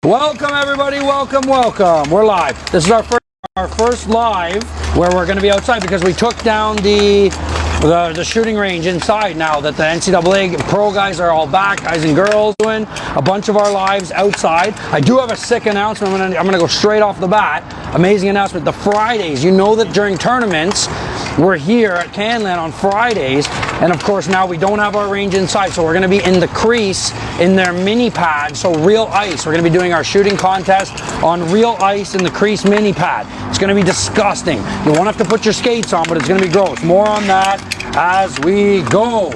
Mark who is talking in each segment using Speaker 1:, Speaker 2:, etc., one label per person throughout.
Speaker 1: Welcome everybody, welcome. We're live. This is our first live where we're going to be outside because we took down the shooting range inside now that the NCAA pro guys are all back, guys and girls, doing a bunch of our lives outside. I do have a sick announcement. I'm gonna go straight off the bat. Amazing announcement. The Fridays, you know that during tournaments, we're here at Canland on Fridays, and of course now we don't have our range inside, so we're going to be in the crease in their mini pad, so real ice. We're going to be doing our shooting contest on real ice in the crease mini pad. It's going to be disgusting. You won't have to put your skates on, but it's going to be gross. More on that as we go.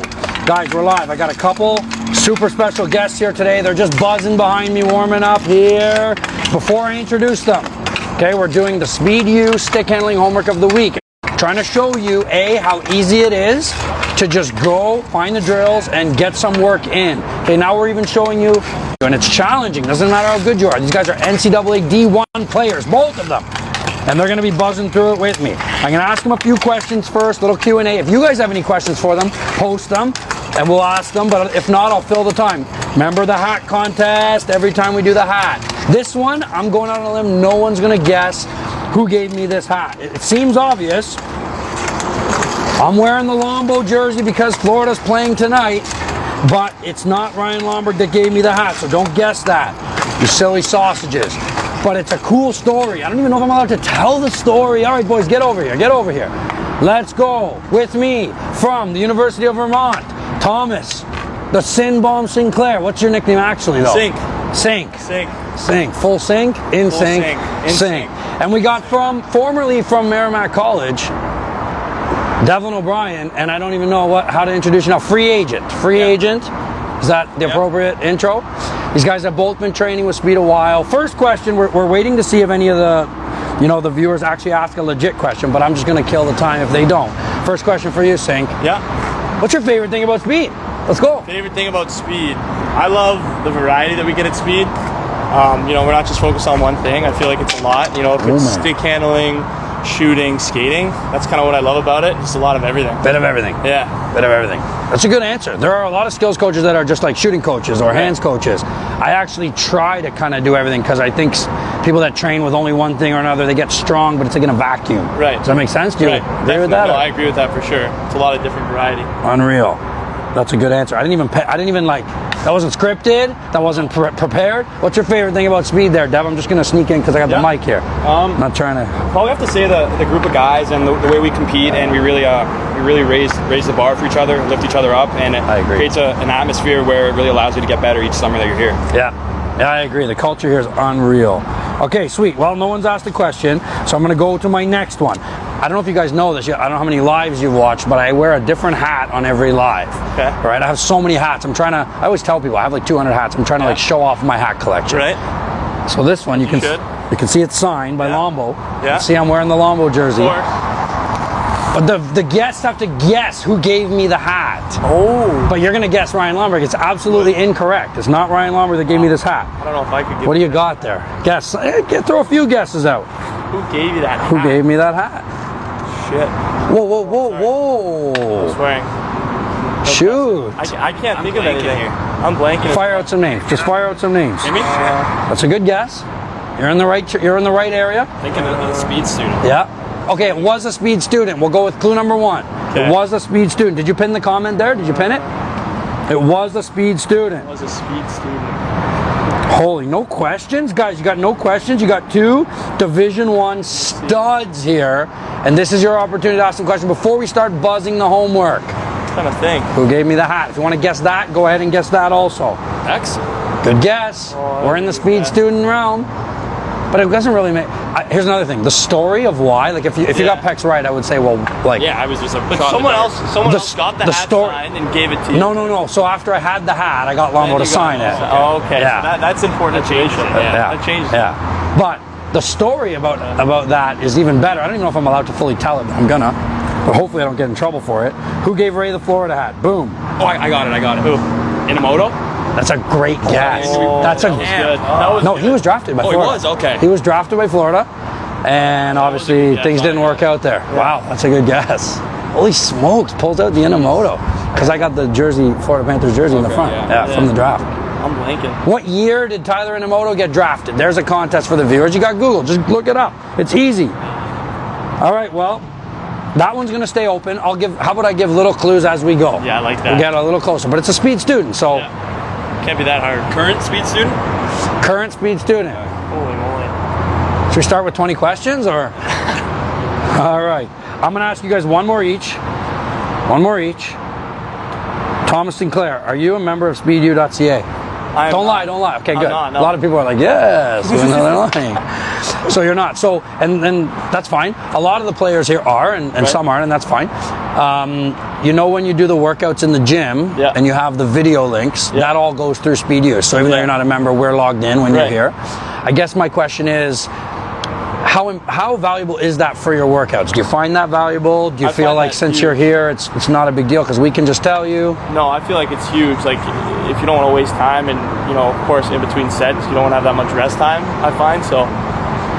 Speaker 1: Guys, we're live. I got a couple super special guests here today. They're just buzzing behind me, warming up here. Before I introduce them, okay, we're doing the Speed U stick handling homework of the week. Trying to show you, how easy it is to just go find the drills and get some work in. Okay, now we're even showing you, and it's challenging. Doesn't matter how good you are. These guys are NCAA D1 players, both of them. And they're going to be buzzing through it with me. I'm going to ask them a few questions first, little Q&A. If you guys have any questions for them, post them, and we'll ask them. But if not, I'll fill the time. Remember the hat contest every time we do the hat. This one, I'm going out on a limb. No one's going to guess who gave me this hat. It seems obvious. I'm wearing the Lombo jersey because Florida's playing tonight, but it's not Ryan Lomberg that gave me the hat, so don't guess that, you silly sausages. But it's a cool story. I don't even know if I'm allowed to tell the story. All right, boys, get over here. Let's go with me from the University of Vermont, Thomas, the Sin Bomb Sinclair. What's your nickname actually, though? Sink. Full sink? In
Speaker 2: Full
Speaker 1: sink?
Speaker 2: sink.
Speaker 1: And we got formerly from Merrimack College, Devlin O'Brien, and I don't even know how to introduce you now. Free agent. Is that the appropriate intro? These guys have both been training with Speed a while. First question, we're waiting to see if any of the viewers actually ask a legit question, but I'm just going to kill the time if they don't. First question for you, Sink.
Speaker 2: Yeah.
Speaker 1: What's your favorite thing about Speed? Let's go.
Speaker 2: Favorite thing about Speed? I love the variety that we get at Speed. We're not just focused on one thing. I feel like it's a lot. If it's stick handling, shooting, skating, that's kind of what I love about it. Just a lot of everything.
Speaker 1: Bit of everything.
Speaker 2: Yeah.
Speaker 1: Bit of everything. That's a good answer. There are a lot of skills coaches that are just like shooting coaches or hands coaches. I actually try to kind of do everything because I think people that train with only one thing or another, they get strong, but it's like in a vacuum.
Speaker 2: Right.
Speaker 1: Does that make sense? Do you agree with that?
Speaker 2: No, I agree with that for sure. It's a lot of different variety.
Speaker 1: Unreal. That's a good answer. I didn't even like, that wasn't scripted. That wasn't prepared. What's your favorite thing about Speed there, Dev? I'm just going to sneak in because I got the mic here. I'm not trying to.
Speaker 2: Probably have to say the group of guys and the way we compete, and we really raise the bar for each other, lift each other up, and it creates an atmosphere where it really allows you to get better each summer that you're here.
Speaker 1: Yeah, I agree. The culture here is unreal. Okay, sweet. Well, no one's asked a question, so I'm going to go to my next one. I don't know if you guys know this yet. I don't know how many lives you've watched, but I wear a different hat on every live.
Speaker 2: Okay.
Speaker 1: Right? I have so many hats. I always tell people I have like 200 hats. I'm trying to show off my hat collection.
Speaker 2: Right.
Speaker 1: So this one, you can see it's signed by Lombo.
Speaker 2: Yeah.
Speaker 1: See, I'm wearing the Lombo jersey.
Speaker 2: Of course.
Speaker 1: But the guests have to guess who gave me the hat.
Speaker 2: Oh.
Speaker 1: But you're going to guess Ryan Lomberg. It's absolutely incorrect. It's not Ryan Lomberg that gave me this hat.
Speaker 2: I don't know if I could get.
Speaker 1: What do you got there? Guess. Throw a few guesses out.
Speaker 2: Who gave you that hat?
Speaker 1: Who gave me that hat?
Speaker 2: Shit.
Speaker 1: Whoa.
Speaker 2: I'm swearing.
Speaker 1: Shoot.
Speaker 2: I can't think of anything here. I'm blanking.
Speaker 1: Fire out some names. Just fire out some names.
Speaker 2: Maybe?
Speaker 1: That's a good guess. You're in the right area.
Speaker 2: Thinking of the Speed student.
Speaker 1: Yeah. Okay, it was a Speed student. We'll go with clue number one. Okay. It was a Speed student. Did you pin the comment there? Did you pin it? It was a Speed student.
Speaker 2: It was a Speed student.
Speaker 1: Holy, no questions? Guys, you got no questions? You got two Division I studs here, and this is your opportunity to ask some questions before we start buzzing the homework.
Speaker 2: I'm trying to think.
Speaker 1: Who gave me the hat? If you want to guess that, go ahead and guess that also.
Speaker 2: Excellent.
Speaker 1: Good guess. We're in the Speed student realm. But it doesn't really make. Here's another thing. The story of why, like if you got Pex right, I would say, well, like.
Speaker 2: Yeah, I was just like. But someone else got the hat signed and gave it to you.
Speaker 1: No. So after I had the hat, I got Lombo to sign it.
Speaker 2: Oh, okay.
Speaker 1: Yeah.
Speaker 2: So that's important to change it. Yeah. That changes it.
Speaker 1: Yeah. But the story about that is even better. I don't even know if I'm allowed to fully tell it. I'm gonna. But hopefully I don't get in trouble for it. Who gave Ray the Florida hat? Boom.
Speaker 2: Oh, I got it. Who? Inamoto?
Speaker 1: That's a great guess. That's a
Speaker 2: good.
Speaker 1: He was drafted by Florida.
Speaker 2: He was? Okay.
Speaker 1: He was drafted by Florida, and obviously things didn't work out there. Yeah. Wow, that's a good guess. Holy smokes, pulls out the Inamoto. Because I got the jersey, Florida Panthers jersey in the front. Yeah, from the draft.
Speaker 2: I'm blanking.
Speaker 1: What year did Tyler Inamoto get drafted? There's a contest for the viewers. You got Google. Just look it up. It's easy. All right, well, that one's going to stay open. How about I give little clues as we go?
Speaker 2: Yeah, I like that.
Speaker 1: We'll get a little closer, but it's a speed student, so.
Speaker 2: Yeah. Can't be that hard. Current speed student?
Speaker 1: Current speed student.
Speaker 2: Holy moly.
Speaker 1: Should we start with 20 questions, or? All right. I'm going to ask you guys one more each. One more each. Thomas Sinclair, are you a member of speedu.ca? Don't lie. Okay, good.
Speaker 2: Not, no.
Speaker 1: A lot of people are like, yes, even though they're lying. So you're not. So, and that's fine. A lot of the players here are, and right. Some aren't, and that's fine. You know, when you do the workouts in the gym,
Speaker 2: yeah.
Speaker 1: and you have the video links, yeah. That all goes through SpeedU. So even though you're not a member, we're logged in when you're here. I guess my question is, how valuable is that for your workouts? Do you find that valuable? Do you feel like since you're here, it's not a big deal because we can just tell you?
Speaker 2: No, I feel like it's huge. Like, if you don't want to waste time, and of course, in between sets, you don't want to have that much rest time, I find. So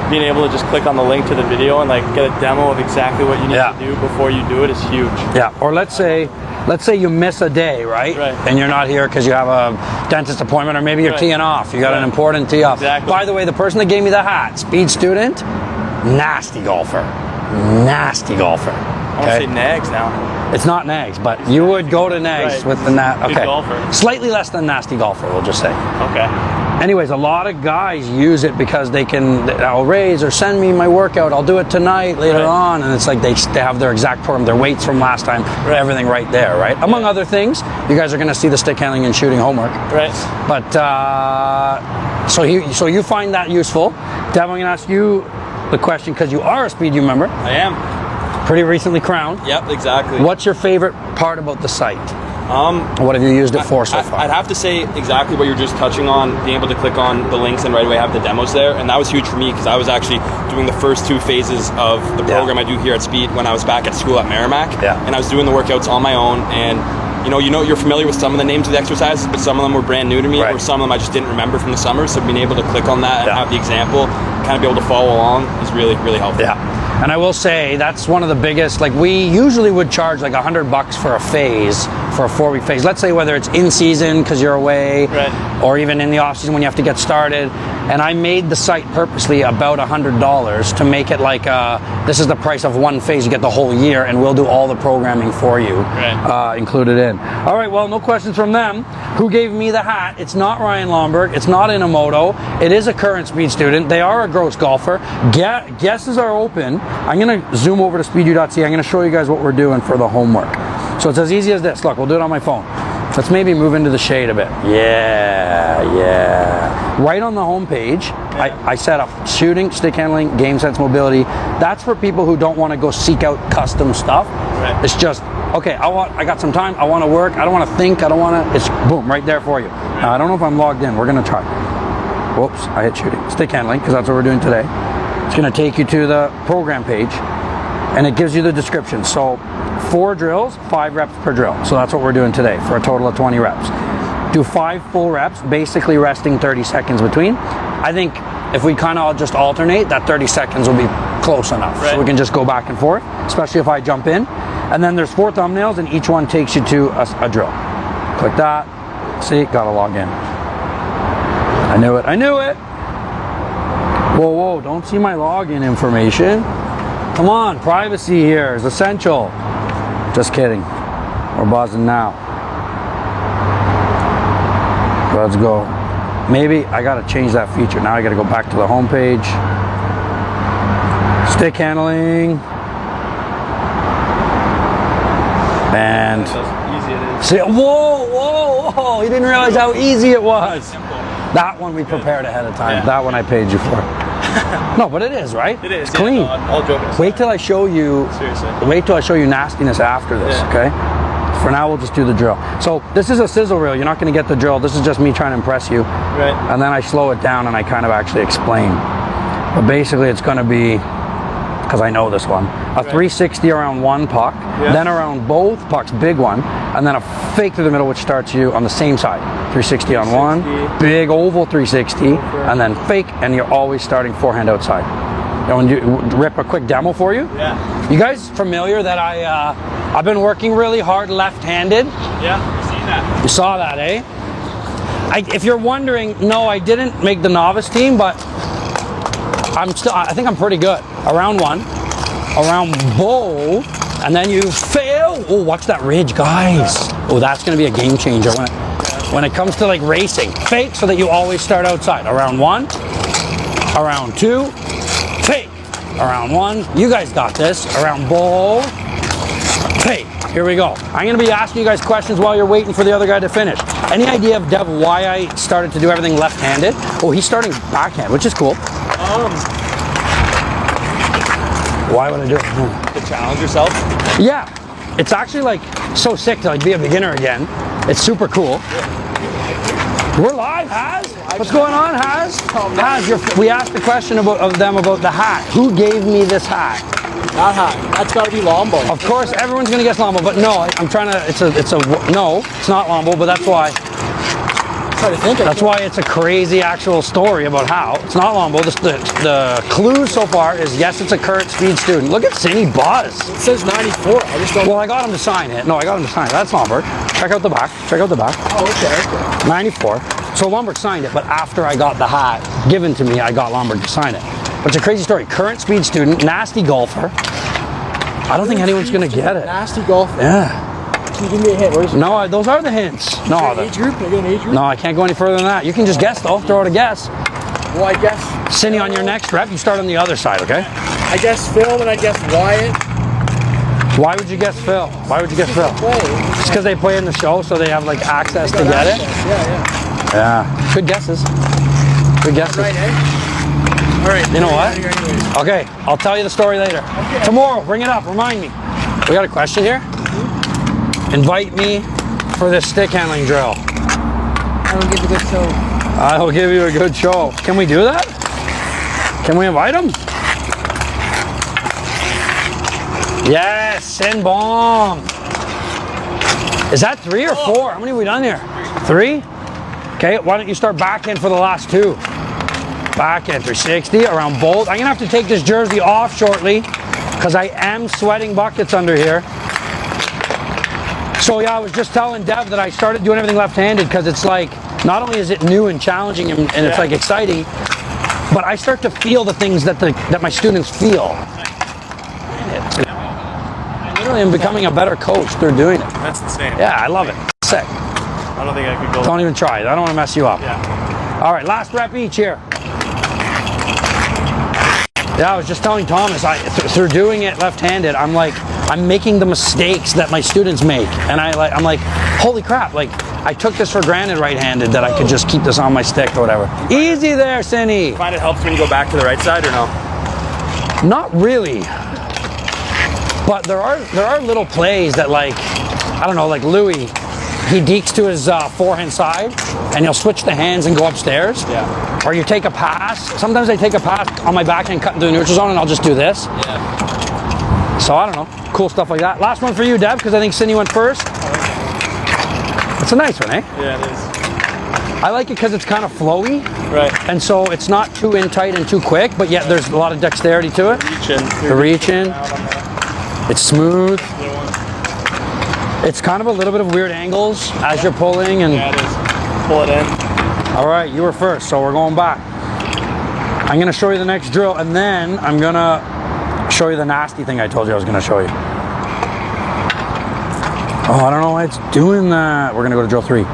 Speaker 2: being able to just click on the link to the video and like get a demo of exactly what you need to do before you do it is huge.
Speaker 1: Yeah. Or let's say you miss a day, right? And you're not here because you have a dentist appointment, or maybe you're teeing off. You got an important tee off.
Speaker 2: Exactly.
Speaker 1: By the way, the person that gave me the hat, speed student, nasty golfer. Nasty golfer.
Speaker 2: I want to say Nags now.
Speaker 1: It's not Nags, but you would go to Nags with the Okay.
Speaker 2: Good golfer.
Speaker 1: Slightly less than nasty golfer, we'll just say.
Speaker 2: Okay.
Speaker 1: Anyways, a lot of guys use it because I'll raise or send me my workout. I'll do it tonight, later on. And it's like they have their exact program, their weights from last time, everything right there, right? Among other things, you guys are going to see the stick handling and shooting homework.
Speaker 2: Right.
Speaker 1: But, so you find that useful. Dev, I'm going to ask you the question because you are a SpeedU member.
Speaker 3: I am.
Speaker 1: Pretty recently crowned.
Speaker 3: Yep, exactly.
Speaker 1: What's your favorite part about the site? What have you used it for so far?
Speaker 3: I'd have to say exactly what you're just touching on, being able to click on the links and right away have the demos there. And that was huge for me because I was actually doing the first 2 phases of the program I do here at Speed when I was back at school at Merrimack. And I was doing the workouts on my own. And you're familiar with some of the names of the exercises, but some of them were brand new to me, or some of them I just didn't remember from the summer. So being able to click on that and have the example, kind of be able to follow along is really, really helpful.
Speaker 1: Yeah. And I will say that's one of the biggest, like we usually would charge like $100 for a phase, for a 4-week phase. Let's say whether it's in season because you're away, or even in the off season when you have to get started. And I made the site purposely about $100 to make it like this is the price of one phase. You get the whole year, and we'll do all the programming for you, included in. All right, well, no questions from them. Who gave me the hat? It's not Ryan Lomberg. It's not Inamoto. It is a current speed student. They are a gross golfer. Guesses are open. I'm going to zoom over to speedu.ca. I'm going to show you guys what we're doing for the homework. So it's as easy as this. Look, we'll do it on my phone. Let's maybe move into the shade a bit. Yeah. Right on the home page, I set up shooting, stick handling, game sense, mobility. That's for people who don't want to go seek out custom stuff. It's just, okay, I got some time. I want to work. I don't want to think. I don't want to. It's boom, right there for you. Now, I don't know if I'm logged in. We're going to try. Whoops, I hit shooting. Stick handling, because that's what we're doing today. It's going to take you to the program page, and it gives you the description. So 4 drills, 5 reps per drill. So that's what we're doing today for a total of 20 reps. Do 5 full reps, basically resting 30 seconds between. I think if we kind of just alternate, that 30 seconds will be close enough. So we can just go back and forth, especially if I jump in. And then there's 4 thumbnails, and each one takes you to a drill. Click that. See, gotta log in. I knew it. Whoa, don't see my login information. Come on, privacy here is essential. Just kidding. We're buzzing now. Let's go. Maybe I gotta change that feature. Now I gotta go back to the home page. Stick handling. And
Speaker 2: Easy it is.
Speaker 1: see, whoa, you didn't realize how easy it was. That one we prepared ahead of time. That one I paid you for. No, but it is, right?
Speaker 2: It is.
Speaker 1: It's clean.
Speaker 2: No, I'll joke aside.
Speaker 1: Wait till I show you.
Speaker 2: Seriously.
Speaker 1: Wait till I show you nastiness after this, okay? For now, we'll just do the drill. So this is a sizzle reel. You're not going to get the drill. This is just me trying to impress you.
Speaker 2: Right.
Speaker 1: And then I slow it down and I kind of actually explain. But basically, it's going to be, because I know this one, a 360 around one puck, then around both pucks, big one, and then a fake through the middle, which starts you on the same side. 360 on one, big oval 360, and then fake, and you're always starting forehand outside. You want to rip a quick demo for you?
Speaker 2: Yeah.
Speaker 1: You guys familiar that I've been working really hard left-handed?
Speaker 2: Yeah, I've seen that.
Speaker 1: You saw that, eh? if you're wondering, no, I didn't make the novice team, but I think I'm pretty good. Around one, around bow, and then you fail. Oh, watch that ridge, guys. Oh, that's gonna be a game changer when it comes to like racing. Fake so that you always start outside. Around one, around two, fake. Around one, you guys got this. Around bow, fake. Here we go. I'm gonna be asking you guys questions while you're waiting for the other guy to finish. Any idea, Dev, why I started to do everything left-handed? Oh, he's starting backhand, which is cool. Why would I do it?
Speaker 3: To challenge yourself?
Speaker 1: Yeah, it's actually like so sick to like be a beginner again. It's super cool. We're live, Haz. What's going on, Haz? Haz, we asked the question of them about the hat. Who gave me this hat?
Speaker 4: That hat. That's got to be Lombo.
Speaker 1: Of course, everyone's gonna guess Lombo, but no, I'm trying to. No, it's not Lombo, but that's why. That's why it's a crazy actual story about how it's not Lombo. The clue so far is yes, it's a current speed student. Look at Cindy Buzz.
Speaker 4: It says 94. I just don't.
Speaker 1: Well, I got him to sign it. No, I got him to sign it. That's Lombard. Check out the back. Check out the back.
Speaker 4: Oh, okay.
Speaker 1: 94. So Lombard signed it, but after I got the hat given to me, I got Lombard to sign it. But it's a crazy story. Current speed student, nasty golfer. I don't think anyone's gonna get it.
Speaker 4: Nasty golfer.
Speaker 1: Yeah.
Speaker 4: Can you give me a hint? What is it?
Speaker 1: No, those are the hints. No,
Speaker 4: Age group? Can I get an age group?
Speaker 1: no, I can't go any further than that. You can just guess though. Throw out a guess.
Speaker 4: Well, I guess.
Speaker 1: Cindy, on your next rep, you start on the other side, okay?
Speaker 4: I guess Phil and I guess Wyatt.
Speaker 1: Why would you guess Phil? Why would you guess Phil?
Speaker 4: Play.
Speaker 1: Just because they play in the show, so they have like access to
Speaker 4: Got
Speaker 1: get
Speaker 4: access.
Speaker 1: it.
Speaker 4: Yeah,
Speaker 1: Yeah. Good guesses. Good guesses.
Speaker 4: Right, eh? All right.
Speaker 1: You know what?
Speaker 4: Here anyways.
Speaker 1: Okay, I'll tell you the story later.
Speaker 4: Okay.
Speaker 1: Tomorrow, bring it up. Remind me. We got a question here. Invite me for this stick handling drill.
Speaker 4: I will give you a good show.
Speaker 1: I will give you a good show. Can we do that? Can we invite him? Yes, send bomb. Is that 3 or 4? How many have we done here? 3? Okay, why don't you start backhand for the last 2? Backhand 360 around bolt. I'm gonna have to take this jersey off shortly because I am sweating buckets under here. So yeah, I was just telling Dev that I started doing everything left-handed because it's like, not only is it new and challenging and it's like exciting, but I start to feel the things that my students feel. I literally am becoming a better coach through doing it.
Speaker 2: That's insane.
Speaker 1: Yeah, I love it. Sick.
Speaker 2: I don't think I could go.
Speaker 1: Don't even try it. I don't want to mess you up.
Speaker 2: Yeah.
Speaker 1: All right, last rep each here. Yeah, I was just telling Thomas, through doing it left-handed, I'm making the mistakes that my students make, and I'm like, holy crap! Like I took this for granted right-handed that I could just keep this on my stick or whatever. Easy there, Cindy.
Speaker 3: Find it helps when you go back to the right side or no?
Speaker 1: Not really, but there are little plays that like, I don't know, like Louis, he dekes to his forehand side, and he'll switch the hands and go upstairs.
Speaker 3: Yeah.
Speaker 1: Or you take a pass. Sometimes I take a pass on my backhand cutting through the neutral zone, and I'll just do this.
Speaker 3: Yeah.
Speaker 1: So I don't know, cool stuff like that. Last one for you, Deb, because I think Cindy went first. It's a nice one, eh?
Speaker 2: Yeah, it is.
Speaker 1: I like it because it's kind of flowy.
Speaker 2: Right.
Speaker 1: And so it's not too in tight and too quick, but yet there's a lot of dexterity to it. The reach in. It's smooth. It's kind of a little bit of weird angles as you're pulling. And
Speaker 2: Yeah, it is. Pull it in.
Speaker 1: all right, you were first, so we're going back. I'm gonna show you the next drill, and then I'm gonna show you the nasty thing I told you I was gonna show you. Oh, I don't know why it's doing that. We're gonna go to drill 3. We're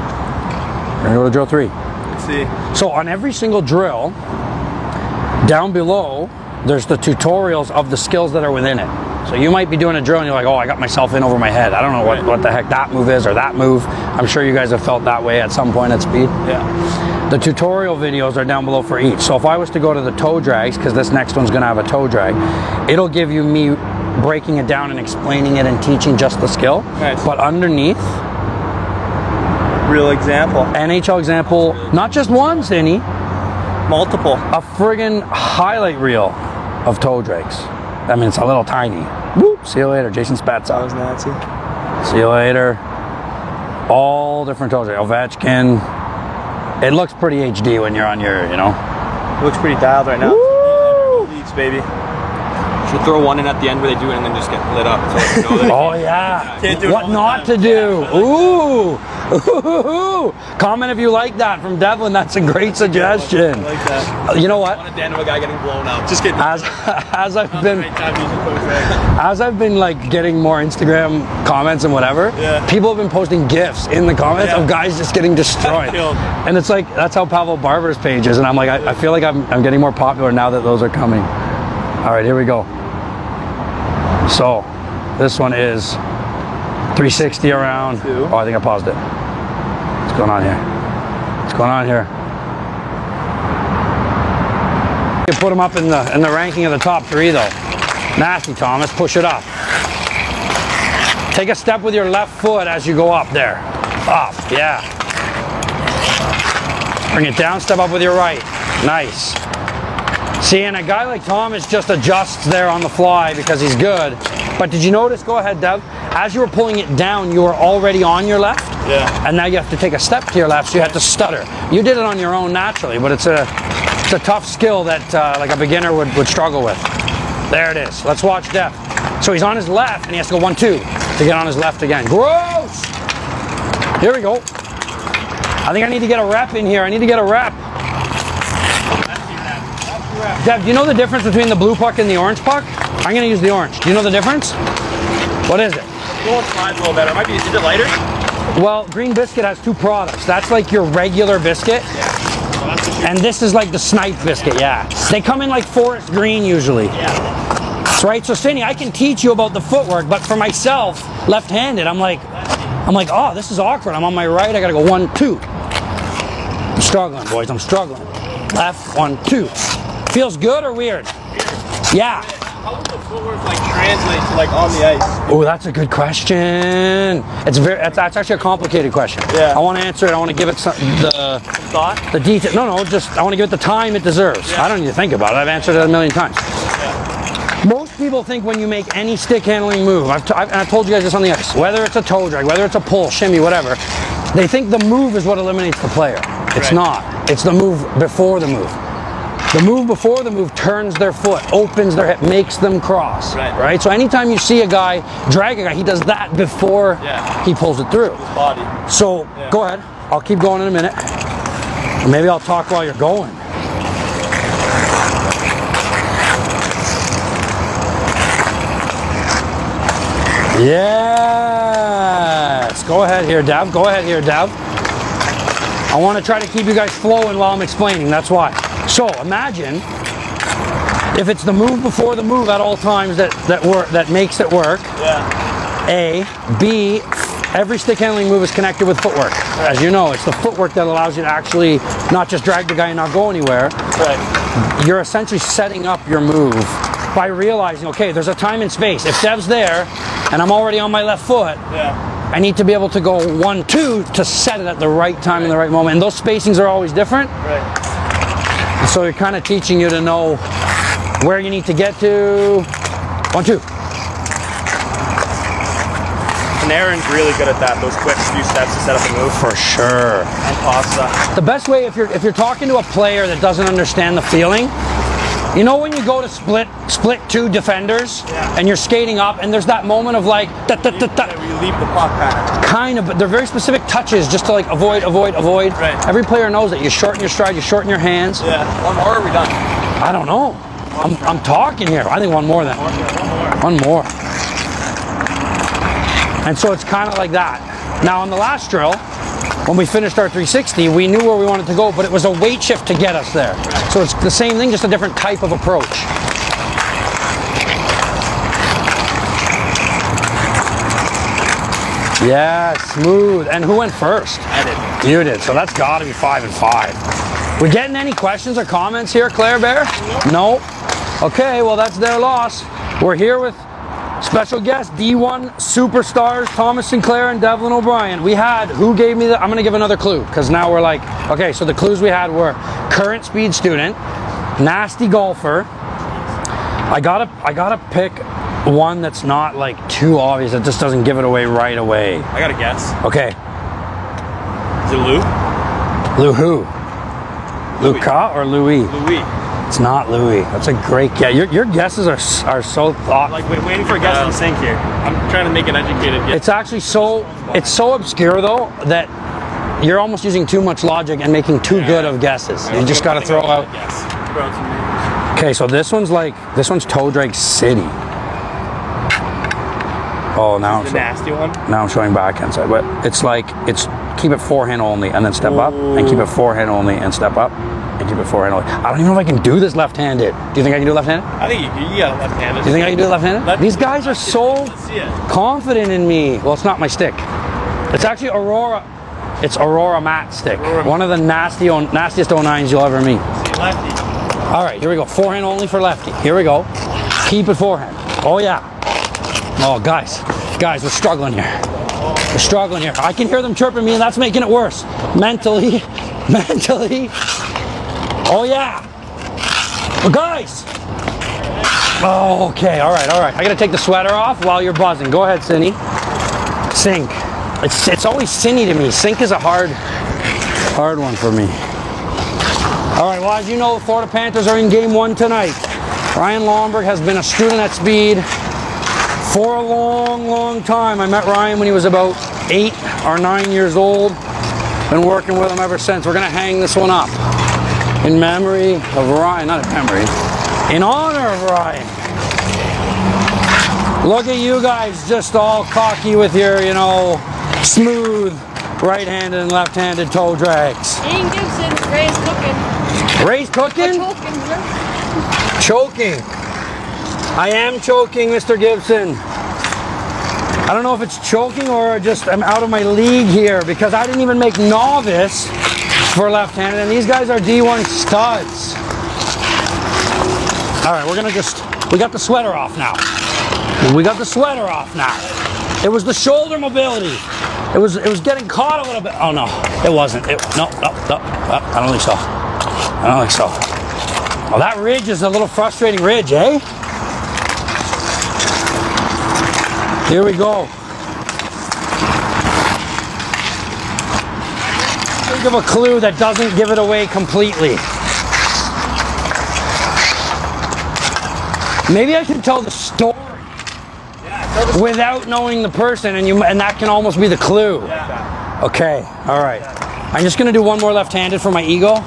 Speaker 1: gonna go to drill 3.
Speaker 2: Let's see.
Speaker 1: So on every single drill, down below, there's the tutorials of the skills that are within it. So you might be doing a drill and you're like, oh, I got myself in over my head. I don't know what the heck that move is or that move. I'm sure you guys have felt that way at some point at speed.
Speaker 2: Yeah.
Speaker 1: The tutorial videos are down below for each. So if I was to go to the toe drags, because this next one's gonna have a toe drag, it'll give you me breaking it down and explaining it and teaching just the skill.
Speaker 2: Nice.
Speaker 1: But underneath,
Speaker 2: Real example.
Speaker 1: NHL example, not just one, Cindy,
Speaker 2: Multiple.
Speaker 1: a friggin' highlight reel of toe drags. I mean, it's a little tiny. Whoop, see you later, Jason Spatz.
Speaker 2: That was Nancy.
Speaker 1: See you later. All different toe drags. Ovechkin. It looks pretty HD when you're on your, you know.
Speaker 2: Looks pretty dialed right now.
Speaker 1: Woo!
Speaker 2: Leads, baby.
Speaker 3: Should throw one in at the end where they do it and then just get lit up. So you know that
Speaker 1: Oh yeah.
Speaker 2: Can't do it
Speaker 1: What
Speaker 2: all the
Speaker 1: not
Speaker 2: time.
Speaker 1: to do. Ooh. Ooh, comment if you like that from Devlin. That's a great suggestion.
Speaker 2: I like that.
Speaker 1: You know what?
Speaker 3: I want a den of a guy getting blown up. Just kidding.
Speaker 1: As I've been
Speaker 2: Right time using coach Ray.
Speaker 1: as I've been like getting more Instagram comments and whatever,
Speaker 2: Yeah.
Speaker 1: people have been posting GIFs in the comments
Speaker 2: Yeah.
Speaker 1: of guys just getting destroyed.
Speaker 2: Killed.
Speaker 1: And it's like, that's how Pavel Barber's page is. And I'm like, I feel like I'm getting more popular now that those are coming. All right, here we go. So this one is 360 around. Oh, I think I paused it. What's going on here? What's going on here? You put them up in the ranking of the top 3 though. Nasty, Thomas. Push it up. Take a step with your left foot as you go up there. Up, yeah. Bring it down, step up with your right. Nice. See, and a guy like Thomas just adjusts there on the fly because he's good. But did you notice, go ahead, Dev, as you were pulling it down, you were already on your left.
Speaker 2: Yeah.
Speaker 1: And now you have to take a step to your left, so you have to stutter. You did it on your own naturally, but it's a tough skill that like a beginner would struggle with. There it is. Let's watch Dev. So he's on his left, and he has to go 1-2 to get on his left again. Gross! Here we go. I think I need to get a rep in here. I need to get a rep. Dev, do you know the difference between the blue puck and the orange puck? I'm going to use the orange. Do you know the difference? What is it?
Speaker 3: The orange slides a little better. It might be. Is it lighter?
Speaker 1: Well, Green Biscuit has 2 products. That's like your regular biscuit. And this is like the snipe biscuit, yeah. They come in like forest green usually.
Speaker 3: Yeah.
Speaker 1: That's right. So Cindy, I can teach you about the footwork, but for myself, left-handed, I'm like, oh, this is awkward. I'm on my right, I gotta go 1-2. I'm struggling, boys, I'm struggling. Left, 1-2. Feels good or weird? Yeah.
Speaker 2: How would the footwork like translate to like on the ice?
Speaker 1: Oh, that's a good question. That's actually a complicated question.
Speaker 2: Yeah.
Speaker 1: I want to answer it. I want to give it the
Speaker 2: Thought?
Speaker 1: the detail. No, just I want to give it the time it deserves.
Speaker 2: Yeah.
Speaker 1: I don't need to think about it. I've answered it a million times. Most people think when you make any stick handling move, I've told you guys this on the ice, whether it's a toe drag, whether it's a pull, shimmy, whatever, they think the move is what eliminates the player. It's
Speaker 2: Right.
Speaker 1: not. It's the move before the move. The move before the move turns their foot, opens their hip, makes them cross.
Speaker 2: Right.
Speaker 1: So anytime you see a guy drag a guy, he does that before he pulls it through.
Speaker 2: Body.
Speaker 1: So go ahead. I'll keep going in a minute. Maybe I'll talk while you're going. Yes. Go ahead here, Dev. Go ahead here, Dev. I want to try to keep you guys flowing while I'm explaining. That's why. So imagine if it's the move before the move at all times that makes it work.
Speaker 2: Yeah.
Speaker 1: A. B. Every stick handling move is connected with footwork. As you know, it's the footwork that allows you to actually not just drag the guy and not go anywhere.
Speaker 2: Right.
Speaker 1: You're essentially setting up your move by realizing, okay, there's a time and space. If Dev's there and I'm already on my left foot, I need to be able to go 1-2 to set it at the right time in the right moment. And those spacings are always different.
Speaker 2: Right.
Speaker 1: And so you're kind of teaching you to know where you need to get to. 1-2.
Speaker 2: And Aaron's really good at that, those quick few steps to set up a move.
Speaker 1: For sure.
Speaker 2: And pasta.
Speaker 1: The best way, if you're talking to a player that doesn't understand the feeling, you know when you go to split 2 defenders and you're skating up and there's that moment of like
Speaker 2: Yeah, we leave the puck kind of.
Speaker 1: kind of, but they're very specific touches just to like avoid.
Speaker 2: Right.
Speaker 1: Every player knows that. You shorten your stride, you shorten your hands.
Speaker 2: Yeah.
Speaker 3: One more, or are we done?
Speaker 1: I don't know. I'm talking here. I think one more then. One more. And so it's kind of like that. Now on the last drill, when we finished our 360, we knew where we wanted to go, but it was a weight shift to get us there. So it's the same thing, just a different type of approach. Yeah, smooth. And who went first?
Speaker 2: I did.
Speaker 1: You did. So that's got to be 5 and 5. We getting any questions or comments here, Claire Bear? No. Okay, well that's their loss. We're here with special guest D1 superstars Thomas Sinclair and Devlin O'Brien. We had, who gave me the, I'm going to give another clue because now we're like, okay, so the clues we had were current speed student, nasty golfer. I gotta pick one that's not like too obvious, that just doesn't give it away right away.
Speaker 2: I got a guess.
Speaker 1: Okay.
Speaker 2: Is it Lou?
Speaker 1: Lou who?
Speaker 2: Louis.
Speaker 1: Luca or Louis?
Speaker 2: Louis.
Speaker 1: It's not Louis. That's a great guess. Your guesses are so thought.
Speaker 2: Like waiting for a guess in sync here. I'm trying to make an educated guess.
Speaker 1: It's actually so obscure though that you're almost using too much logic and making too good of guesses. You just got to throw out. Okay, so this one's Toe Drake City. Oh, now
Speaker 2: the nasty one.
Speaker 1: Now I'm showing backhand side, but it's keep it forehand only and then step up, and keep it forehand only and step up, and keep it forehand only. I don't even know if I can do this left-handed. Do you think I can do it left-handed?
Speaker 2: I think you got left-handed.
Speaker 1: Do you think I can do it left-handed? These guys are so confident in me. Well, it's not my stick. It's actually Aurora. It's Aurora matte stick. One of the nastiest 09s you'll ever meet.
Speaker 2: Lefty.
Speaker 1: All right, here we go. Forehand only for lefty. Here we go. Keep it forehand. Oh yeah. Oh guys, we're struggling here. We're struggling here. I can hear them chirping me, and that's making it worse. Mentally. Oh yeah. Well, guys. Oh, okay. All right. I gotta take the sweater off while you're buzzing. Go ahead, Cindy. Sink. It's always Cindy to me. Sink is a hard one for me. All right. Well, as you know, the Florida Panthers are in Game 1 tonight. Ryan Lomberg has been a student at speed for a long time. I met Ryan when he was about 8 or 9 years old. Been working with him ever since. We're gonna hang this one up in memory of Ryan, not in memory, in honor of Ryan. Look at you guys just all cocky with your, smooth right-handed and left-handed toe drags.
Speaker 5: Ian Gibson, Ray's cooking.
Speaker 1: Ray's cooking? Choking. I am choking, Mr. Gibson. I don't know if it's choking or just I'm out of my league here because I didn't even make novice for left-handed, and these guys are D1 studs. All right, we got the sweater off now. It was the shoulder mobility. It was getting caught a little bit. Oh no, it wasn't. No, I don't think so. Well, that ridge is a little frustrating ridge, eh? Here we go. Think of a clue that doesn't give it away completely. Maybe I can tell the story without knowing the person, and that can almost be the clue. Okay, all right. I'm just gonna do one more left-handed for my ego,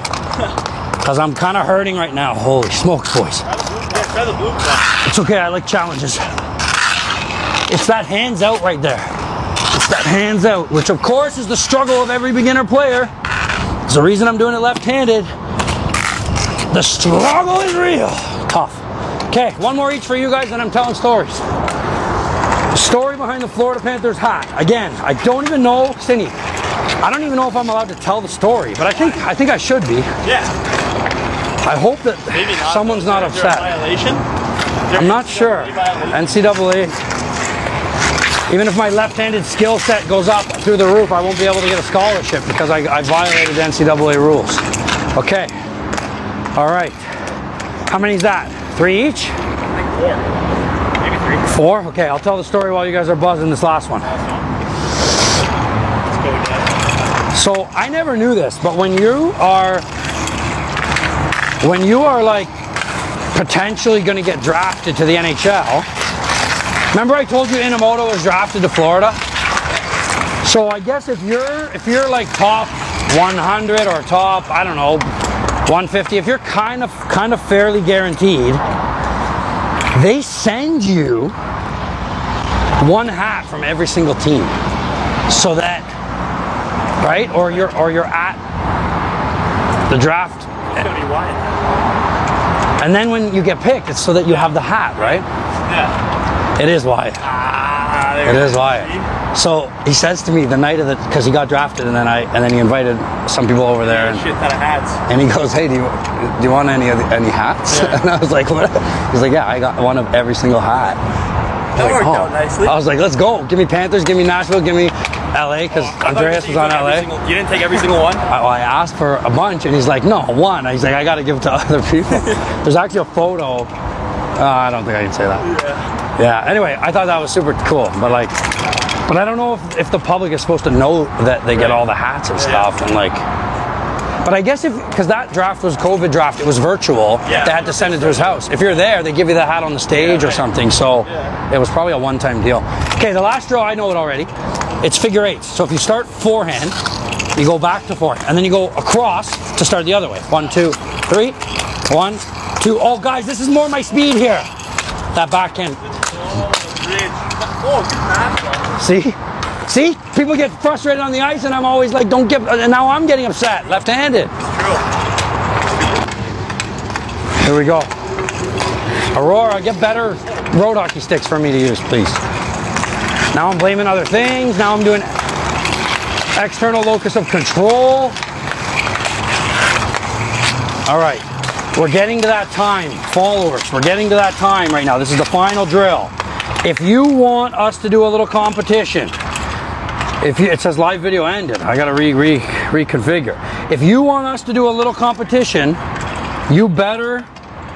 Speaker 1: because I'm kind of hurting right now. Holy smokes, boys. It's okay, I like challenges. It's that hands out right there. It's that hands out, which of course is the struggle of every beginner player. It's the reason I'm doing it left-handed. The struggle is real. Tough. Okay, one more each for you guys, and I'm telling stories. The story behind the Florida Panthers hat. Again, I don't even know, Cindy, I don't even know if I'm allowed to tell the story, but I think I should be.
Speaker 2: Yeah.
Speaker 1: I hope that someone's not upset. I'm not sure. NCAA. Even if my left-handed skill set goes up through the roof, I won't be able to get a scholarship because I violated NCAA rules. Okay. All right. How many is that? 3 each?
Speaker 2: I think 4. Maybe 3.
Speaker 1: 4? Okay, I'll tell the story while you guys are buzzing this last one.
Speaker 2: Let's go again.
Speaker 1: So I never knew this, but when you are like potentially going to get drafted to the NHL, remember I told you Inamoto was drafted to Florida? So I guess if you're like top 100 or top, I don't know, 150, if you're kind of fairly guaranteed, they send you one hat from every single team, so that, right? Or you're at the draft.
Speaker 2: It's gonna be wide.
Speaker 1: And then when you get picked, it's so that you have the hat, right?
Speaker 2: Yeah.
Speaker 1: It is Wyatt. It is Wyatt. So he says to me the night of because he got drafted, and then he invited some people over there.
Speaker 2: Shit ton of hats.
Speaker 1: And he goes, "Hey, do you want any hats?"
Speaker 2: Yeah.
Speaker 1: And I was like, "What?" He's like, "Yeah, I got one of every single hat."
Speaker 2: That worked out nicely.
Speaker 1: I was like, "Let's go! Give me Panthers, give me Nashville, give me LA," because Andreas was on LA.
Speaker 2: You didn't take every single one?
Speaker 1: I asked for a bunch, and he's like, "No, one." He's like, "I got to give it to other people." There's actually a photo. I don't think I can say that. Yeah. Anyway, I thought that was super cool, but I don't know if the public is supposed to know that they get all the hats and stuff, and like, But I guess because that draft was COVID draft, it was virtual.
Speaker 2: Yeah.
Speaker 1: They had to send it to his house. If you're there, they give you the hat on the stage or something. So it was probably a one-time deal. Okay, the last drill, I know it already. It's figure eights. So if you start forehand, you go back to forehand, and then you go across to start the other way. 1, 2, 3. 1, 2. Oh, guys, this is more my speed here. That backhand. See? See? People get frustrated on the ice, and I'm always like, don't get. And now I'm getting upset. Left-handed. Here we go. Aurora, get better road hockey sticks for me to use, please. Now I'm blaming other things. Now I'm doing external locus of control. All right. We're getting to that time, followers. We're getting to that time right now. This is the final drill. If you want us to do a little competition, it says live video ended. I gotta reconfigure. If you want us to do a little competition, you better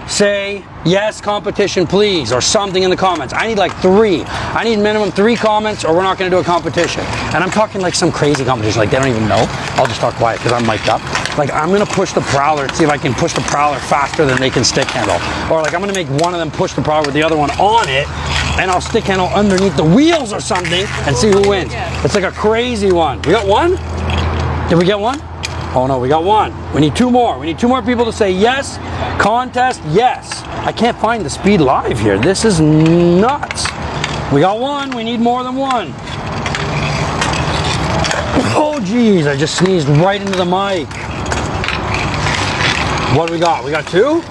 Speaker 1: say yes, competition please, or something in the comments. I need like 3. I need minimum 3 comments, or we're not gonna do a competition. And I'm talking like some crazy competition, like they don't even know. I'll just talk quiet because I'm mic'd up. Like I'm gonna push the prowler and see if I can push the prowler faster than they can stick handle. Or like I'm gonna make one of them push the prowler with the other one on it, and I'll stick handle underneath the wheels or something and see who wins. It's like a crazy one. We got one? Did we get one? Oh no, we got one. We need 2 more. We need 2 more people to say yes. Contest, yes. I can't find the speed live here. This is nuts. We got 1. We need more than 1. Oh geez, I just sneezed right into the mic. What do we got? We got 2?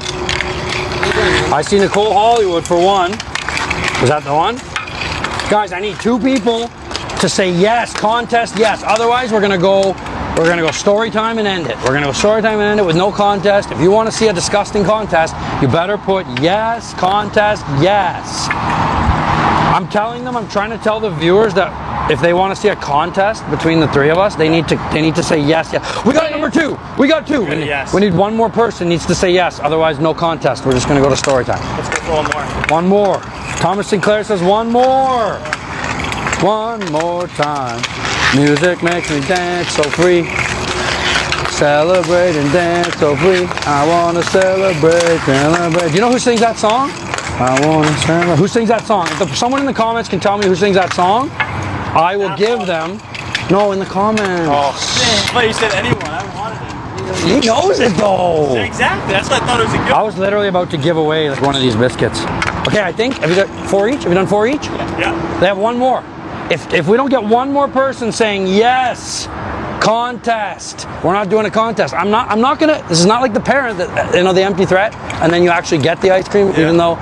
Speaker 1: I see Nicole Hollywood for 1. Was that the one? Guys, I need 2 people to say yes, contest, yes. Otherwise, we're gonna go story time and end it. We're gonna go story time and end it with no contest. If you want to see a disgusting contest, you better put yes, contest, yes. I'm telling them, I'm trying to tell the viewers that if they want to see a contest between the 3 of us, they need to say yes, yes. We got number 2. We got 2. We need 1 more person needs to say yes. Otherwise, no contest. We're just gonna go to story time.
Speaker 2: Let's go for 1 more.
Speaker 1: 1 more. Thomas Sinclair says 1 more. 1 more time. Music makes me dance so free. Celebrate and dance so free. I want to celebrate. Do you know who sings that song? I want to celebrate. Who sings that song? If someone in the comments can tell me who sings that song, I will give them. No, in the comments.
Speaker 2: Oh, but you said anyone. I wanted it.
Speaker 1: He knows it though.
Speaker 2: Exactly. That's what I thought it was a good.
Speaker 1: I was literally about to give away like one of these biscuits. Okay, I think. Have you got 4 each? Have you done 4 each?
Speaker 2: Yeah.
Speaker 1: They have 1 more. If we don't get 1 more person saying yes, contest, we're not doing a contest. I'm not gonna. This is not like the parent that the empty threat, and then you actually get the ice cream, even though.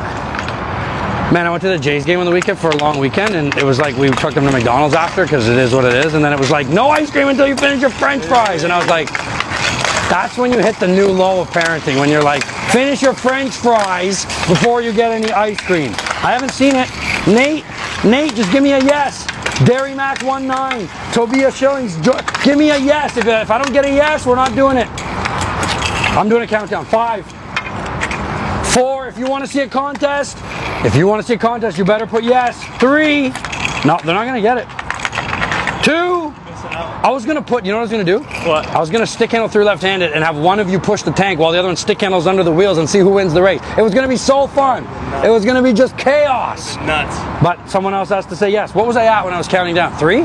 Speaker 1: Man, I went to the Jays game on the weekend for a long weekend, and it was like we took them to McDonald's after because it is what it is, and then it was like no ice cream until you finish your French fries, and I was like, that's when you hit the new low of parenting, when you're like, finish your French fries before you get any ice cream. I haven't seen it. Nate, just give me a yes. Dairy Mac 19, Tobias Shillings, give me a yes. If I don't get a yes, we're not doing it. I'm doing a countdown. 5, 4. If you want to see a contest, you better put yes. 3. No, they're not gonna get it. 2. I was gonna put. You know what I was gonna do?
Speaker 2: What?
Speaker 1: I was gonna stick handle through left-handed and have one of you push the tank while the other one stick handles under the wheels and see who wins the race. It was gonna be so fun. It was gonna be just chaos.
Speaker 2: Nuts.
Speaker 1: But someone else has to say yes. What was I at when I was counting down? 3?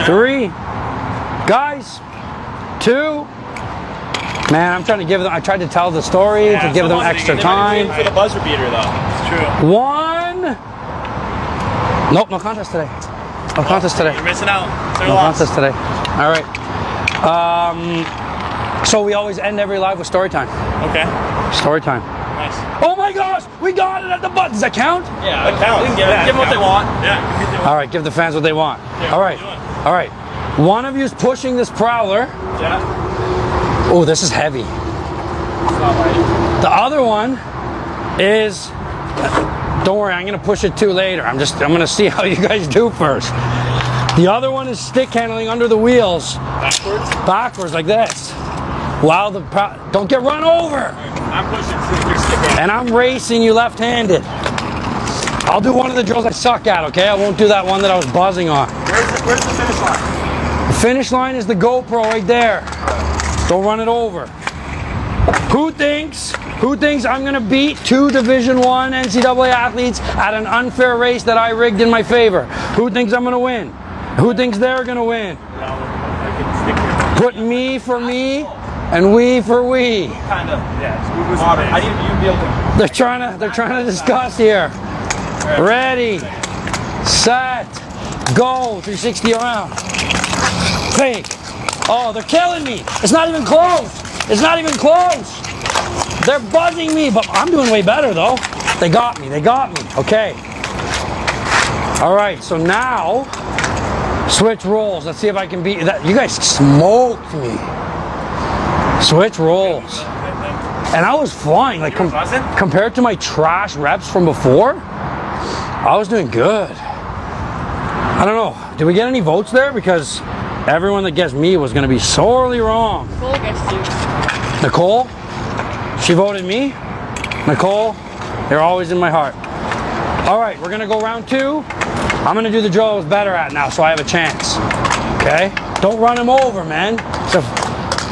Speaker 1: 3. Guys, 2. Man, I'm trying to give them. I tried to tell the story to give them extra time.
Speaker 2: For the buzzer beater, though. It's true.
Speaker 1: 1. Nope, no contest today. No contest today.
Speaker 2: You're missing out.
Speaker 1: No contest today. All right. So we always end every live with story time.
Speaker 2: Okay.
Speaker 1: Story time.
Speaker 2: Nice.
Speaker 1: Oh my gosh, we got it at the button. Does that count?
Speaker 2: Yeah, that counts. Give them what they want. Yeah.
Speaker 1: All right, give the fans what they want.
Speaker 2: Yeah,
Speaker 1: all right. All right. One of you's pushing this prowler.
Speaker 2: Yeah.
Speaker 1: Oh, this is heavy. The other one is. Don't worry, I'm gonna push it too later. I'm gonna see how you guys do first. The other one is stick handling under the wheels. Backwards like this. While don't get run over.
Speaker 2: I'm pushing your stick handling.
Speaker 1: And I'm racing you left-handed. I'll do one of the drills I suck at, okay? I won't do that one that I was buzzing on.
Speaker 2: Where's the finish line?
Speaker 1: The finish line is the GoPro right there. Don't run it over. Who thinks I'm gonna beat 2 Division I NCAA athletes at an unfair race that I rigged in my favor? Who thinks I'm gonna win? Who thinks they're gonna win? Put me for me and we for we.
Speaker 2: Kind of, yeah.
Speaker 3: I need you to be able to.
Speaker 1: They're trying to discuss here. Ready, set, go. 360 around. Fake. Oh, they're killing me. It's not even close. It's not even close. They're buzzing me, but I'm doing way better though. They got me. Okay. All right, so now switch rolls. Let's see if I can beat that. You guys smoked me. Switch rolls. And I was flying, like compared to my trash reps from before, I was doing good. I don't know. Did we get any votes there? Because everyone that guessed me was going to be sorely wrong.
Speaker 5: Nicole gets you.
Speaker 1: Nicole? She voted me? Nicole? You're always in my heart. All right, we're going to go round 2. I'm going to do the drill I was better at now, so I have a chance. Okay? Don't run him over, man. So,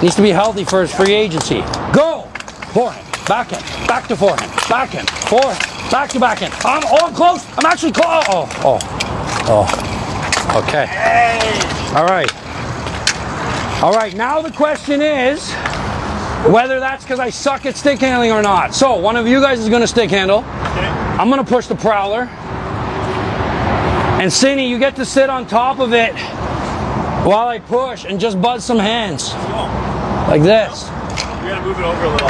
Speaker 1: needs to be healthy for his free agency. Go! Forehand, backhand, back to forehand, backhand, forehand, back to backhand. I'm close. I'm actually close. Oh. Okay. All right. All right, now the question is whether that's because I suck at stick handling or not. So, one of you guys is going to stick handle. I'm going to push the prowler. And Cindy, you get to sit on top of it while I push and just buzz some hands. Like this.
Speaker 2: You gotta move it over a little.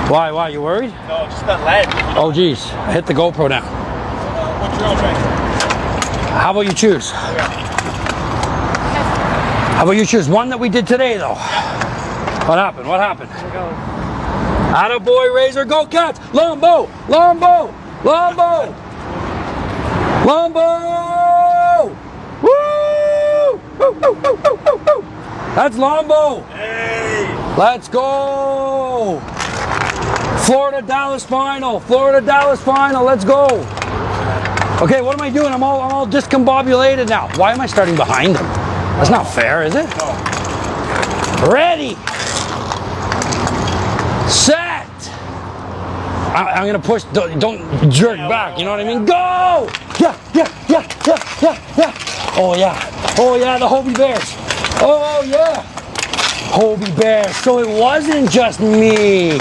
Speaker 1: Why? You worried?
Speaker 2: No, just that leg.
Speaker 1: Oh, geez. I hit the GoPro down.
Speaker 2: What's your own thing?
Speaker 1: How about you choose? How about you choose one that we did today, though? What happened? Attaboy, Razor, go Cats! Lombo! Woo! That's Lombo!
Speaker 2: Hey!
Speaker 1: Let's go! Florida Dallas final, let's go! Okay, what am I doing? I'm all discombobulated now. Why am I starting behind him? That's not fair, is it?
Speaker 2: No.
Speaker 1: Ready! Set! I'm gonna push, don't jerk back, you know what I mean? Go! Yeah! Oh yeah, the Hobie Bears. Oh yeah! Hobie Bears. So it wasn't just me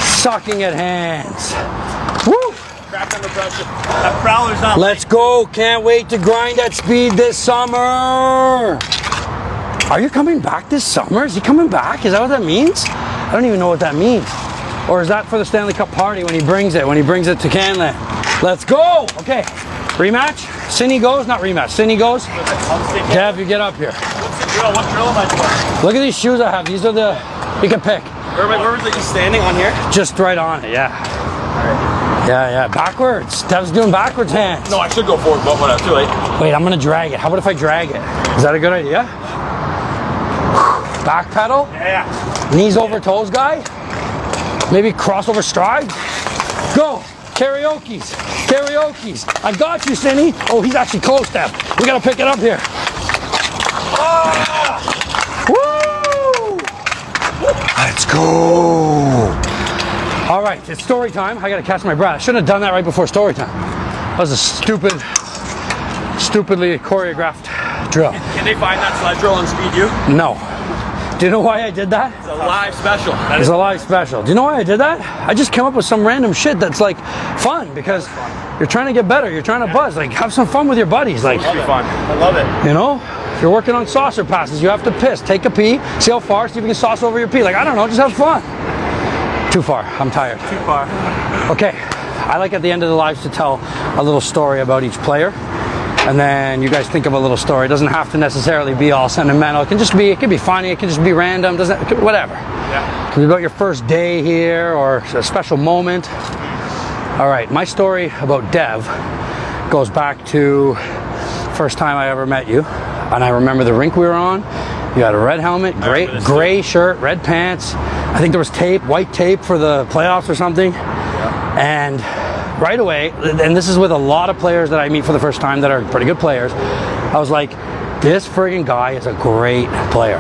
Speaker 1: sucking at hands. Woo!
Speaker 2: Crack under pressure. That prowler's not.
Speaker 1: Let's go. Can't wait to grind at speed this summer. Are you coming back this summer? Is he coming back? Is that what that means? I don't even know what that means. Or is that for the Stanley Cup party when he brings it to Canland? Let's go. Okay. Rematch? Cindy goes? Not rematch. Cindy goes? Dev, you get up here.
Speaker 2: What's the drill? What drill am I doing?
Speaker 1: Look at these shoes I have. These are the, you can pick.
Speaker 3: Where was it? You standing on here?
Speaker 1: Just right on it, yeah. Yeah. Backwards. Dev's doing backwards hands.
Speaker 3: No, I should go forward, but whatever. Too late.
Speaker 1: Wait, I'm gonna drag it. How about if I drag it? Is that a good idea? Back pedal?
Speaker 2: Yeah.
Speaker 1: Knees over toes, guy? Maybe crossover stride? Go! Karaoke's. I got you, Cindy. Oh, he's actually close, Dev. We gotta pick it up here. Ah! Woo! Let's go! All right, it's story time. I gotta catch my breath. I shouldn't have done that right before story time. That was a stupidly choreographed drill.
Speaker 3: Can they find that sled drill on Speed U?
Speaker 1: No. Do you know why I did that?
Speaker 3: It's a live special.
Speaker 1: It's a live special. Do you know why I did that? I just came up with some random shit that's like fun because you're trying to get better. You're trying to buzz. Like have some fun with your buddies. Like
Speaker 2: It'll be fun. I love it.
Speaker 1: you know, if you're working on saucer passes, you have to piss. Take a pee. See how far. See if you can sauce over your pee. Like I don't know. Just have fun. Too far. I'm tired.
Speaker 2: Too far.
Speaker 1: Okay. I like at the end of the lives to tell a little story about each player. And then you guys think of a little story. It doesn't have to necessarily be all sentimental. It can just be, it can be funny. It can just be random. Whatever.
Speaker 2: Yeah.
Speaker 1: It can be about your first day here or a special moment. All right, my story about Dev goes back to first time I ever met you. And I remember the rink we were on. You had a red helmet, gray shirt, red pants. I think there was tape, white tape for the playoffs or something.
Speaker 2: Yeah.
Speaker 1: And right away, and this is with a lot of players that I meet for the first time that are pretty good players, I was like, this friggin' guy is a great player.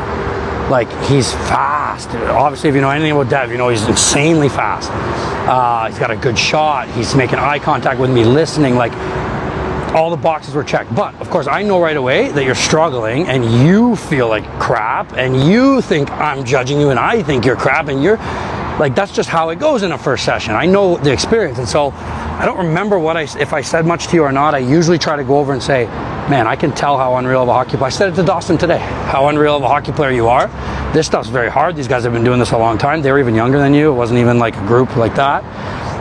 Speaker 1: Like, he's fast. Obviously, if you know anything about Dev, you know he's insanely fast. He's got a good shot. He's making eye contact with me, listening. Like, all the boxes were checked. But of course, I know right away that you're struggling and you feel like crap and you think I'm judging you and I think you're crap, and you're like, that's just how it goes in a first session. I know the experience. And so I don't remember if I said much to you or not. I usually try to go over and say, man, I can tell how unreal of a hockey player. I said it to Dawson today, how unreal of a hockey player you are. This stuff's very hard. These guys have been doing this a long time. They were even younger than you. It wasn't even like a group like that.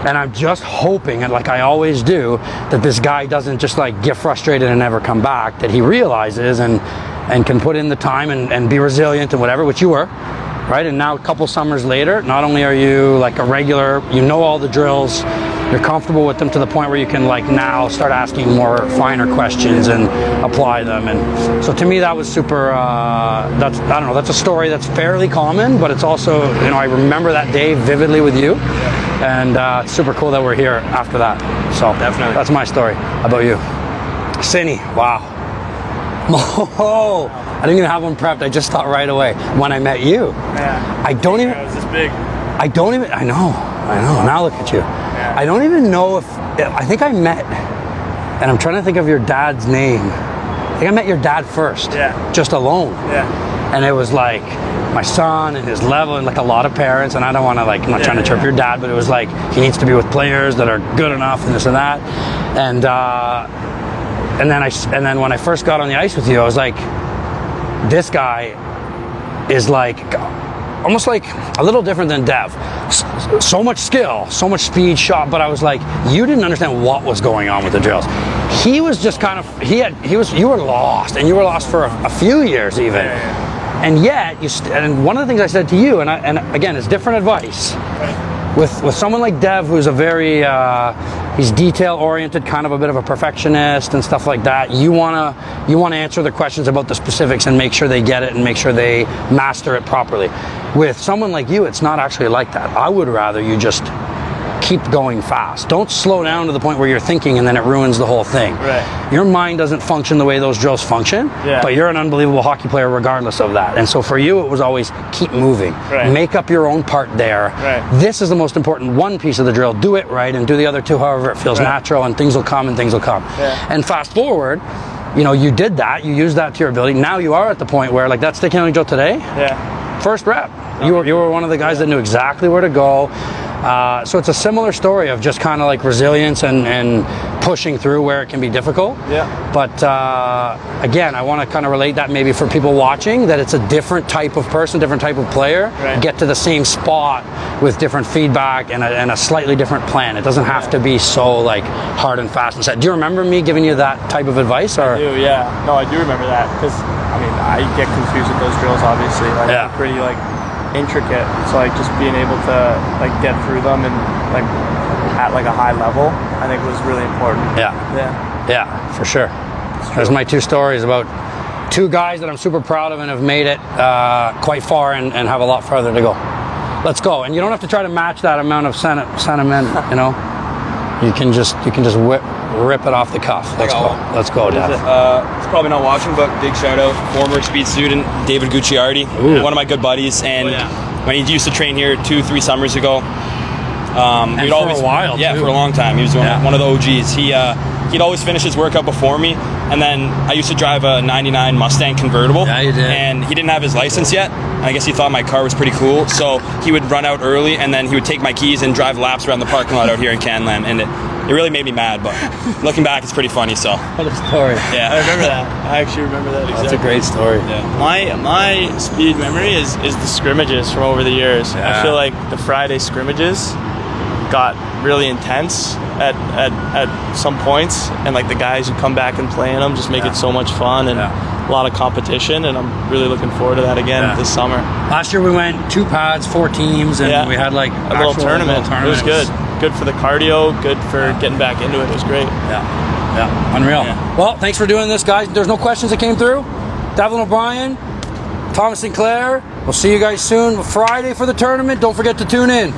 Speaker 1: And I'm just hoping, and like I always do, that this guy doesn't just like get frustrated and never come back, that he realizes and can put in the time and be resilient and whatever, which you were, right? And now a couple summers later, not only are you like a regular, you know all the drills, you're comfortable with them to the point where you can like now start asking more finer questions and apply them. And so to me that was super, that's, I don't know, that's a story that's fairly common, but it's also, you know, I remember that day vividly with you. And it's super cool that we're here after that. So
Speaker 3: definitely,
Speaker 1: that's my story. How about you? Cindy, wow. Oh, I didn't even have one prepped. I just thought right away when I met you.
Speaker 2: Yeah.
Speaker 1: I don't even.
Speaker 2: It was this big.
Speaker 1: I don't even. I know. Now look at you.
Speaker 2: Yeah.
Speaker 1: I don't even know if. I think I met, and I'm trying to think of your dad's name. I think I met your dad first.
Speaker 2: Yeah.
Speaker 1: Just alone.
Speaker 2: Yeah.
Speaker 1: And it was like my son and his level, and like a lot of parents, and I don't want to like, I'm not trying to chirp your dad, but it was like he needs to be with players that are good enough and this and that. And then when I first got on the ice with you, I was like, this guy is like almost like a little different than Dev. So much skill, so much speed, shot, but I was like, you didn't understand what was going on with the drills. He was just kind of, you were lost, and you were lost for a few years even. And yet, and one of the things I said to you, and again, it's different advice. With someone like Dev, who's a very, he's detail-oriented, kind of a bit of a perfectionist and stuff like that. You wanna answer the questions about the specifics and make sure they get it and make sure they master it properly. With someone like you, it's not actually like that. I would rather you just keep going fast. Don't slow down to the point where you're thinking and then it ruins the whole thing.
Speaker 2: Right.
Speaker 1: Your mind doesn't function the way those drills function, but you're an unbelievable hockey player regardless of that. And so for you, it was always keep moving.
Speaker 2: Right.
Speaker 1: Make up your own part there.
Speaker 2: Right.
Speaker 1: This is the most important one piece of the drill. Do it right and do the other two however it feels natural, and things will come and things will come.
Speaker 2: Yeah.
Speaker 1: And fast forward, you know, you did that, you used that to your ability. Now you are at the point where, like that stickhandling drill today, first rep. You were one of the guys that knew exactly where to go. So it's a similar story of just kind of like resilience and pushing through where it can be difficult.
Speaker 2: Yeah.
Speaker 1: But again, I want to kind of relate that maybe for people watching, that it's a different type of person, different type of player, get to the same spot with different feedback and a slightly different plan. It doesn't have to be so like hard and fast and set. Do you remember me giving you that type of advice? Or?
Speaker 2: I do, yeah. No, I do remember that, because I mean, I get confused with those drills, obviously. Like, they're pretty like intricate, so like just being able to like get through them and like at like a high level, I think was really important.
Speaker 1: Yeah, for sure. There's my two stories about two guys that I'm super proud of and have made it quite far and have a lot farther to go. Let's go. And you don't have to try to match that amount of sentiment, you know. You can just rip it off the cuff. Let's go, Dad.
Speaker 3: He's probably not watching, but big shout out, former speed student David Gucciardi, one of my good buddies, and when he used to train here 2-3 summers ago,
Speaker 1: and
Speaker 3: he'd
Speaker 1: for
Speaker 3: always,
Speaker 1: a while,
Speaker 3: for a long time. He was one of the OGs. He'd always finish his workout before me, and then I used to drive a '99 Mustang convertible.
Speaker 1: Yeah, you did.
Speaker 3: And he didn't have his license yet, and I guess he thought my car was pretty cool, so he would run out early, and then he would take my keys and drive laps around the parking lot out here in Canlan, and it really made me mad, but looking back, it's pretty funny. So
Speaker 1: What a story.
Speaker 3: yeah,
Speaker 2: I remember that. I actually remember that exactly.
Speaker 1: That's a great story.
Speaker 3: Yeah.
Speaker 2: My speed memory is the scrimmages from over the years. I feel like the Friday scrimmages got really intense at some points, and like the guys who come back and play in them just make it so much fun and a lot of competition, and I'm really looking forward to that again this summer.
Speaker 1: Last year we went 2 pads, 4 teams, and we had like
Speaker 2: a little tournament. It was good. Good for the cardio, good for getting back into it. It was great.
Speaker 1: Yeah, unreal.
Speaker 2: Yeah.
Speaker 1: Well, thanks for doing this, guys. There's no questions that came through. Devlin O'Brien, Thomas Sinclair. We'll see you guys soon. Friday for the tournament. Don't forget to tune in.